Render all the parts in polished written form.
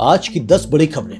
आज की 10 बड़ी खबरें।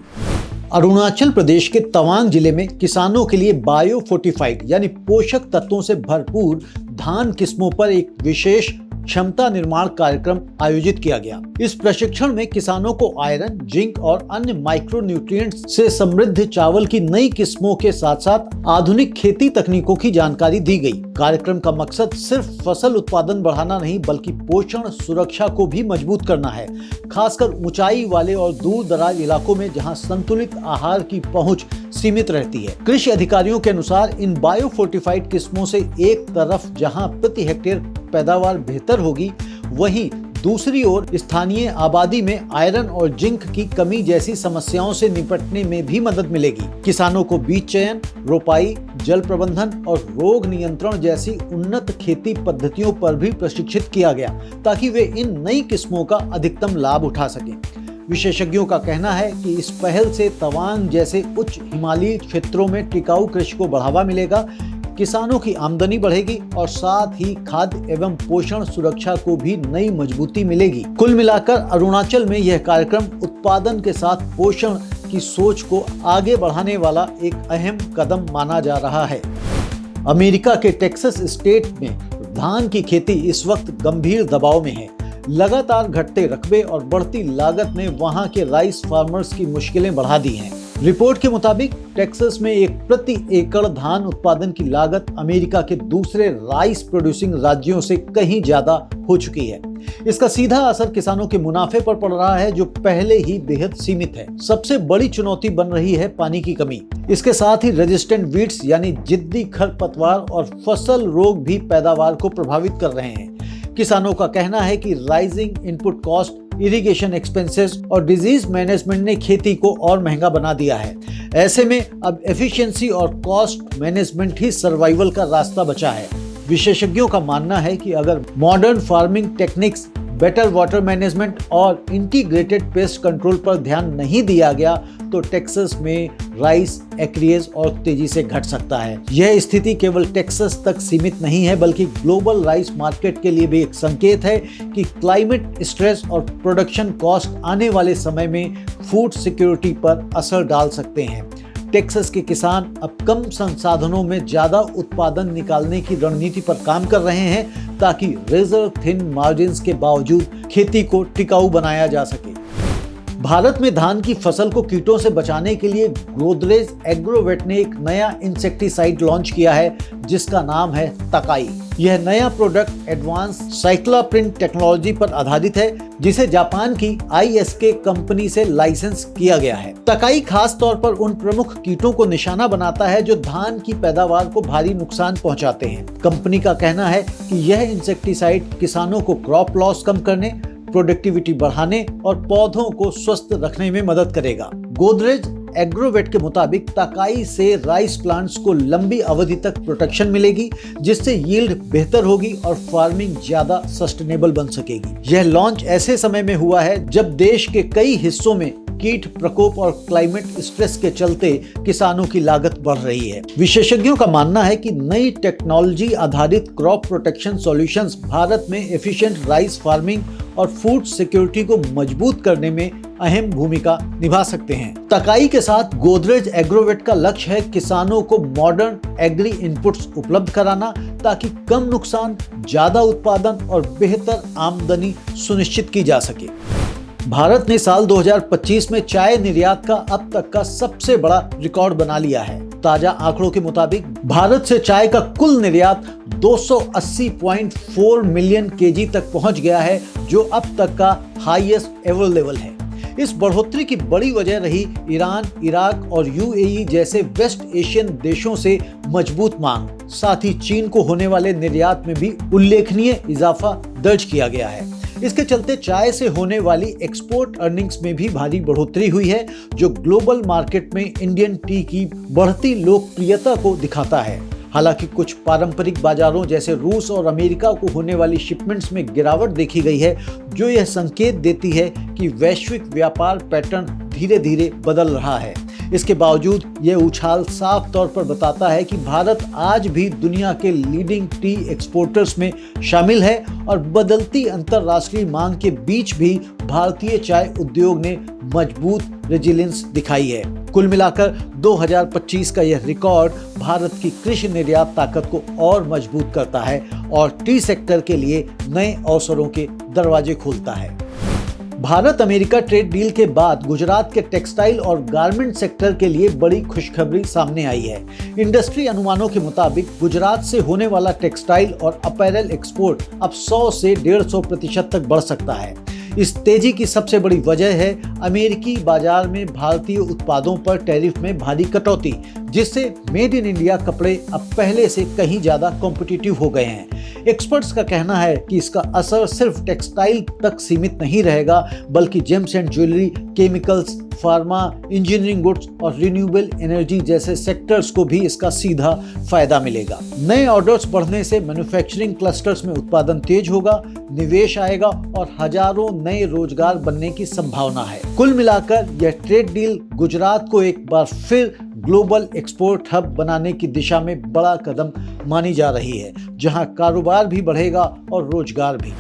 अरुणाचल प्रदेश के तवांग जिले में किसानों के लिए बायो फोर्टिफाइड यानी पोषक तत्वों से भरपूर धान किस्मों पर एक विशेष क्षमता निर्माण कार्यक्रम आयोजित किया गया। इस प्रशिक्षण में किसानों को आयरन, जिंक और अन्य माइक्रो न्यूट्रिएंट्स से समृद्ध चावल की नई किस्मों के साथ साथ आधुनिक खेती तकनीकों की जानकारी दी गई। कार्यक्रम का मकसद सिर्फ फसल उत्पादन बढ़ाना नहीं बल्कि पोषण सुरक्षा को भी मजबूत करना है, खासकर ऊंचाई वाले और दूर दराज इलाकों में जहां संतुलित आहार की पहुंच सीमित रहती है। कृषि अधिकारियों के अनुसार इन बायो फोर्टिफाइड किस्मों से एक तरफ जहां प्रति हेक्टेयर पैदावार बेहतर होगी, वहीं दूसरी ओर स्थानीय आबादी में आयरन और जिंक की कमी जैसी समस्याओं से निपटने में भी मदद मिलेगी। किसानों को बीज चयन, रोपाई, जल प्रबंधन और रोग नियंत्रण जैसी उन्नत खेती पद्धतियों पर भी प्रशिक्षित किया गया ताकि वे इन नई किस्मों का अधिकतम लाभ उठा सकें। विशेषज्ञों का कहना है कि इस पहल से तवांग जैसे उच्च हिमालयी क्षेत्रों में टिकाऊ कृषि को बढ़ावा मिलेगा, किसानों की आमदनी बढ़ेगी और साथ ही खाद्य एवं पोषण सुरक्षा को भी नई मजबूती मिलेगी। कुल मिलाकर अरुणाचल में यह कार्यक्रम उत्पादन के साथ पोषण की सोच को आगे बढ़ाने वाला एक अहम कदम माना जा रहा है। अमेरिका के टेक्सास स्टेट में धान की खेती इस वक्त गंभीर दबाव में है। लगातार घटते रकबे और बढ़ती लागत ने वहां के राइस फार्मर्स की मुश्किलें बढ़ा दी हैं। रिपोर्ट के मुताबिक टेक्सास में एक प्रति एकड़ धान उत्पादन की लागत अमेरिका के दूसरे राइस प्रोड्यूसिंग राज्यों से कहीं ज्यादा हो चुकी है। इसका सीधा असर किसानों के मुनाफे पर पड़ रहा है, जो पहले ही बेहद सीमित है। सबसे बड़ी चुनौती बन रही है पानी की कमी। इसके साथ ही रेजिस्टेंट वीड्स यानी जिद्दी खरपतवार और फसल रोग भी पैदावार को प्रभावित कर रहे हैं। किसानों का कहना है कि rising input cost, irrigation expenses और डिजीज मैनेजमेंट ने खेती को और महंगा बना दिया है। ऐसे में अब एफिशिएंसी और कॉस्ट मैनेजमेंट ही सर्वाइवल का रास्ता बचा है। विशेषज्ञों का मानना है कि अगर modern farming techniques, better water management और इंटीग्रेटेड पेस्ट कंट्रोल पर ध्यान नहीं दिया गया तो टेक्सास में राइस एक्रियज और तेजी से घट सकता है। यह स्थिति केवल टेक्सास तक सीमित नहीं है बल्कि ग्लोबल राइस मार्केट के लिए भी एक संकेत है कि क्लाइमेट स्ट्रेस और प्रोडक्शन कॉस्ट आने वाले समय में फूड सिक्योरिटी पर असर डाल सकते हैं। टेक्सास के किसान अब कम संसाधनों में ज्यादा उत्पादन निकालने की रणनीति पर काम कर रहे हैं ताकि रेजर थिन मार्जिन्स के बावजूद खेती को टिकाऊ बनाया जा सके। भारत में धान की फसल को कीटों से बचाने के लिए गोदरेज एग्रोवेट ने एक नया इंसेक्टिसाइड लॉन्च किया है जिसका नाम है तकाई। यह नया प्रोडक्ट एडवांस साइक्लोप्रिंट टेक्नोलॉजी पर आधारित है जिसे जापान की ISK कंपनी से लाइसेंस किया गया है। तकाई खास तौर पर उन प्रमुख कीटों को निशाना बनाता है जो धान की पैदावार को भारी नुकसान पहुंचाते हैं। कंपनी का कहना है कि यह इंसेक्टिसाइड किसानों को क्रॉप लॉस कम करने, प्रोडक्टिविटी बढ़ाने और पौधों को स्वस्थ रखने में मदद करेगा। गोदरेज एग्रोवेट के मुताबिक तकाई से राइस प्लांट्स को लंबी अवधि तक प्रोटेक्शन मिलेगी जिससे यील्ड बेहतर होगी और फार्मिंग ज्यादा सस्टेनेबल बन सकेगी। यह लॉन्च ऐसे समय में हुआ है जब देश के कई हिस्सों में कीट प्रकोप और क्लाइमेट स्ट्रेस के चलते किसानों की लागत बढ़ रही है। विशेषज्ञों का मानना है कि नई टेक्नोलॉजी आधारित क्रॉप प्रोटेक्शन सॉल्यूशंस भारत में एफिशिएंट राइस फार्मिंग और फूड सिक्योरिटी को मजबूत करने में अहम भूमिका निभा सकते हैं। तकाई के साथ गोदरेज एग्रोवेट का लक्ष्य है किसानों को मॉडर्न एग्री इनपुट्स उपलब्ध कराना ताकि कम नुकसान, ज्यादा उत्पादन और बेहतर आमदनी सुनिश्चित की जा सके। भारत ने साल 2025 में चाय निर्यात का अब तक का सबसे बड़ा रिकॉर्ड बना लिया है। ताजा आंकड़ों के मुताबिक भारत से चाय का कुल निर्यात 280.4 मिलियन केजी तक पहुंच गया है जो अब तक का हाईएस्ट एवर लेवल है। इस बढ़ोतरी की बड़ी वजह रही ईरान, इराक और UAE जैसे वेस्ट एशियन देशों से मजबूत मांग। साथ ही चीन को होने वाले निर्यात में भी उल्लेखनीय इजाफा दर्ज किया गया है। इसके चलते चाय से होने वाली एक्सपोर्ट अर्निंग्स में भी भारी बढ़ोतरी हुई है जो ग्लोबल मार्केट में इंडियन टी की बढ़ती लोकप्रियता को दिखाता है। हालांकि कुछ पारंपरिक बाजारों जैसे रूस और अमेरिका को होने वाली शिपमेंट्स में गिरावट देखी गई है जो यह संकेत देती है कि वैश्विक व्यापार पैटर्न धीरे धीरे बदल रहा है। इसके बावजूद यह उछाल साफ तौर पर बताता है कि भारत आज भी दुनिया के लीडिंग टी एक्सपोर्टर्स में शामिल है और बदलती अंतर्राष्ट्रीय मांग के बीच भी भारतीय चाय उद्योग ने मजबूत रेजिलियंस दिखाई है। कुल मिलाकर 2025 का यह रिकॉर्ड भारत की कृषि निर्यात ताकत को और मजबूत करता है और टी सेक्टर के लिए नए अवसरों के दरवाजे खोलता है। भारत अमेरिका ट्रेड डील के बाद गुजरात के टेक्सटाइल और गारमेंट सेक्टर के लिए बड़ी खुशखबरी सामने आई है। इंडस्ट्री अनुमानों के मुताबिक गुजरात से होने वाला टेक्सटाइल और अपैरल एक्सपोर्ट अब 100 से 150% तक बढ़ सकता है। इस तेजी की सबसे बड़ी वजह है अमेरिकी बाजार में भारतीय उत्पादों पर टैरिफ में भारी कटौती, जिससे मेड इन इंडिया कपड़े अब पहले से कहीं ज्यादा कॉम्पिटिटिव हो गए हैं। एक्सपर्ट्स का कहना है कि इसका असर सिर्फ टेक्सटाइल तक सीमित नहीं रहेगा, बल्कि James and jewellery, chemicals, pharma, engineering goods और रिन्यूएबल एनर्जी जैसे सेक्टर्स को भी इसका सीधा फायदा मिलेगा। नए ऑर्डर्स बढ़ने से मैन्युफैक्चरिंग क्लस्टर्स में उत्पादन तेज होगा, निवेश आएगा और हजारों नए रोजगार बनने की संभावना है। कुल मिलाकर यह ट्रेड डील गुजरात को एक बार फिर ग्लोबल एक्सपोर्ट हब बनाने की दिशा में बड़ा कदम मानी जा रही है, जहां कारोबार भी बढ़ेगा और रोजगार भी।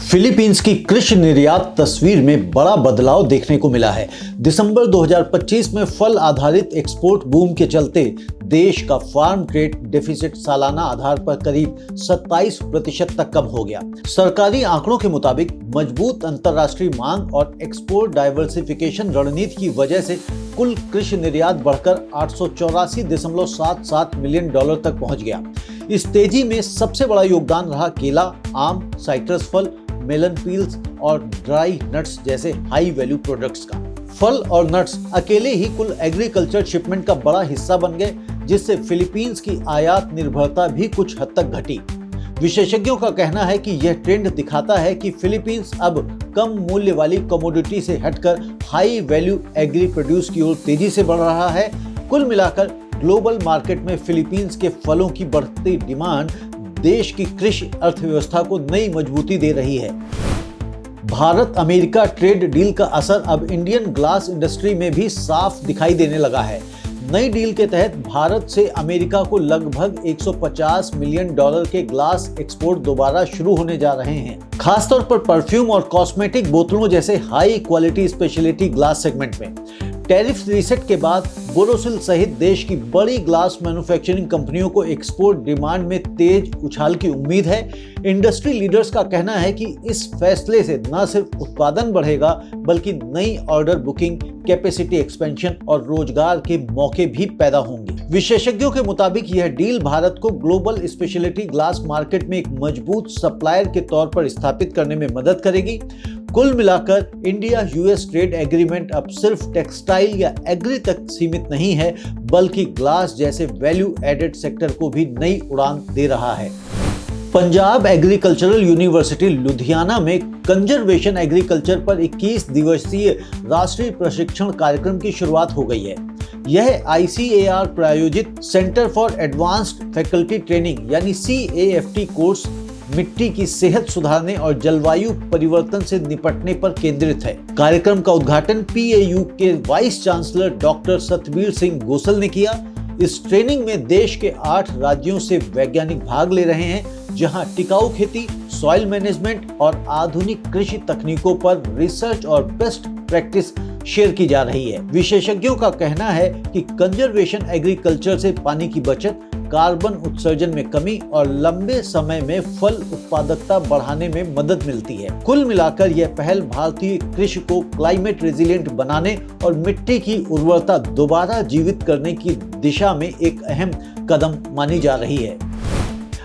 फिलीपींस की कृषि निर्यात तस्वीर में बड़ा बदलाव देखने को मिला है। दिसंबर 2025 में फल आधारित एक्सपोर्ट बूम के चलते देश का फार्म ट्रेड डेफिसिट सालाना आधार पर करीब 27% तक कम हो गया। सरकारी आंकड़ों के मुताबिक मजबूत अंतर्राष्ट्रीय मांग और एक्सपोर्ट डाइवर्सिफिकेशन रणनीति की वजह से कुल कृषि निर्यात बढ़कर $884.77 मिलियन तक पहुंच गया। इस तेजी में सबसे बड़ा योगदान रहा केला, आम, साइट्रस फल, मेलन पील्स और ड्राई नट्स जैसे हाई वैल्यू प्रोडक्ट्स का। फल और नट्स अकेले ही कुल एग्रीकल्चर शिपमेंट का बड़ा हिस्सा बन गए, जिससे फिलीपींस की आयात निर्भरता भी कुछ हद तक घटी। विशेषज्ञों का कहना है कि यह ट्रेंड दिखाता है कि फिलीपींस अब कम मूल्य वाली कमोडिटी से हटकर हाई वैल्यू एग्री प्रोड्यूस की ओर तेजी से बढ़ रहा है। कुल मिलाकर ग्लोबल मार्केट में फिलीपींस के फलों की बढ़ती डिमांड देश की कृषि अर्थव्यवस्था को नई मजबूती दे रही है। भारत अमेरिका ट्रेड डील का असर अब इंडियन ग्लास इंडस्ट्री में भी साफ दिखाई देने लगा है। नई डील के तहत भारत से अमेरिका को लगभग $150 मिलियन के ग्लास एक्सपोर्ट दोबारा शुरू होने जा रहे हैं, खासतौर पर परफ्यूम और कॉस्मेटिक बोतलों जैसे high quality speciality glass segment में। टैरिफ रीसेट के बाद बोरोसिल सहित देश की बड़ी ग्लास मैन्युफैक्चरिंग कंपनियों को एक्सपोर्ट डिमांड में तेज उछाल की उम्मीद है। इंडस्ट्री लीडर्स का कहना है कि इस फैसले से न सिर्फ उत्पादन बढ़ेगा, बल्कि नई ऑर्डर बुकिंग, कैपेसिटी एक्सपेंशन और रोजगार के मौके भी पैदा होंगे। विशेषज्ञों के मुताबिक यह डील भारत को ग्लोबल स्पेशलिटी ग्लास मार्केट में एक मजबूत सप्लायर के तौर पर स्थापित करने में मदद करेगी। कुल मिलाकर इंडिया यूएस ट्रेड एग्रीमेंट अब सिर्फ टेक्सटाइल या एग्री तक सीमित नहीं है, बल्कि ग्लास जैसे वैल्यू एडेड सेक्टर को भी नई उड़ान दे रहा है। पंजाब एग्रीकल्चरल यूनिवर्सिटी लुधियाना में कंजर्वेशन एग्रीकल्चर पर 21 दिवसीय राष्ट्रीय प्रशिक्षण कार्यक्रम की शुरुआत हो गई है। यह ICAR प्रायोजित centre for advanced faculty training यानी CAFT कोर्स मिट्टी की सेहत सुधारने और जलवायु परिवर्तन से निपटने पर केंद्रित है। कार्यक्रम का उद्घाटन PAU के vice chancellor doctor Satbir Singh Gosal ने किया। इस ट्रेनिंग में देश के 8 राज्यों से वैज्ञानिक भाग ले रहे हैं, जहां टिकाऊ खेती, सॉइल मैनेजमेंट और आधुनिक कृषि तकनीकों पर रिसर्च और बेस्ट प्रैक्टिस शेयर की जा रही है। विशेषज्ञों का कहना है कि कंजर्वेशन एग्रीकल्चर से पानी की बचत, कार्बन उत्सर्जन में कमी और लंबे समय में फल उत्पादकता बढ़ाने में मदद मिलती है। कुल मिलाकर यह पहल भारतीय कृषि को क्लाइमेट रेजिलिएंट बनाने और मिट्टी की उर्वरता दोबारा जीवित करने की दिशा में एक अहम कदम मानी जा रही है।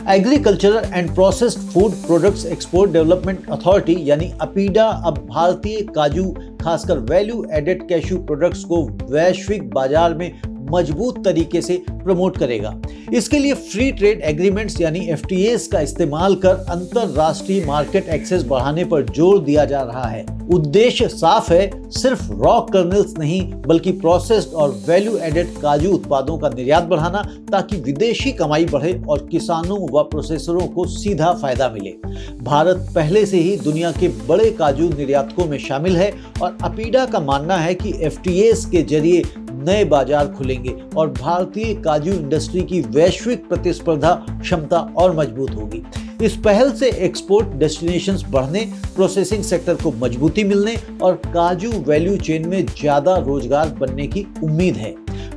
Agricultural and processed food products export development authority यानी अपीडा अब भारतीय काजू, खासकर वैल्यू एडेड कैश्यू प्रोडक्ट्स को वैश्विक बाजार में मजबूत तरीके से प्रमोट करेगा। इसके लिए फ्री ट्रेड एग्रीमेंट्स यानी FTAs का इस्तेमाल कर अंतरराष्ट्रीय मार्केट एक्सेस बढ़ाने पर जोर दिया जा रहा है। उद्देश्य साफ है, सिर्फ रॉ कर्नल्स नहीं बल्कि प्रोसेस्ड और वैल्यू एडेड काजू उत्पादों का निर्यात बढ़ाना, ताकि विदेशी कमाई बढ़े और किसानों व प्रोसेसरों को सीधा फायदा मिले। भारत पहले से ही दुनिया के बड़े काजू निर्यातकों में शामिल है और अपीडा का मानना है कि FTAs के जरिए नए बाजार खुलेंगे और भारतीय काजू इंडस्ट्री की वैश्विक प्रतिस्पर्धा क्षमता और मजबूत होगी। इस पहल से एक्सपोर्ट डेस्टिनेशंस बढ़ने, प्रोसेसिंग सेक्टर को मजबूती मिलने और काजू वैल्यू चेन में ज्यादा रोजगार बनने की उम्मीद है।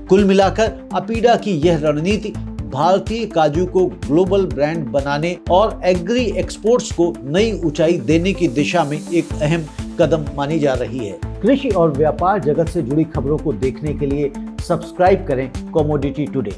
कुल मिलाकर अपीडा की यह रणनीति भारतीय काजू को ग्लोबल ब्रांड बनाने और एग्री एक्सपोर्ट्स को नई ऊंचाई देने की दिशा में एक अहम कदम मानी जा रही है। कृषि और व्यापार जगत से जुड़ी खबरों को देखने के लिए सब्सक्राइब करें कमोडिटी टुडे।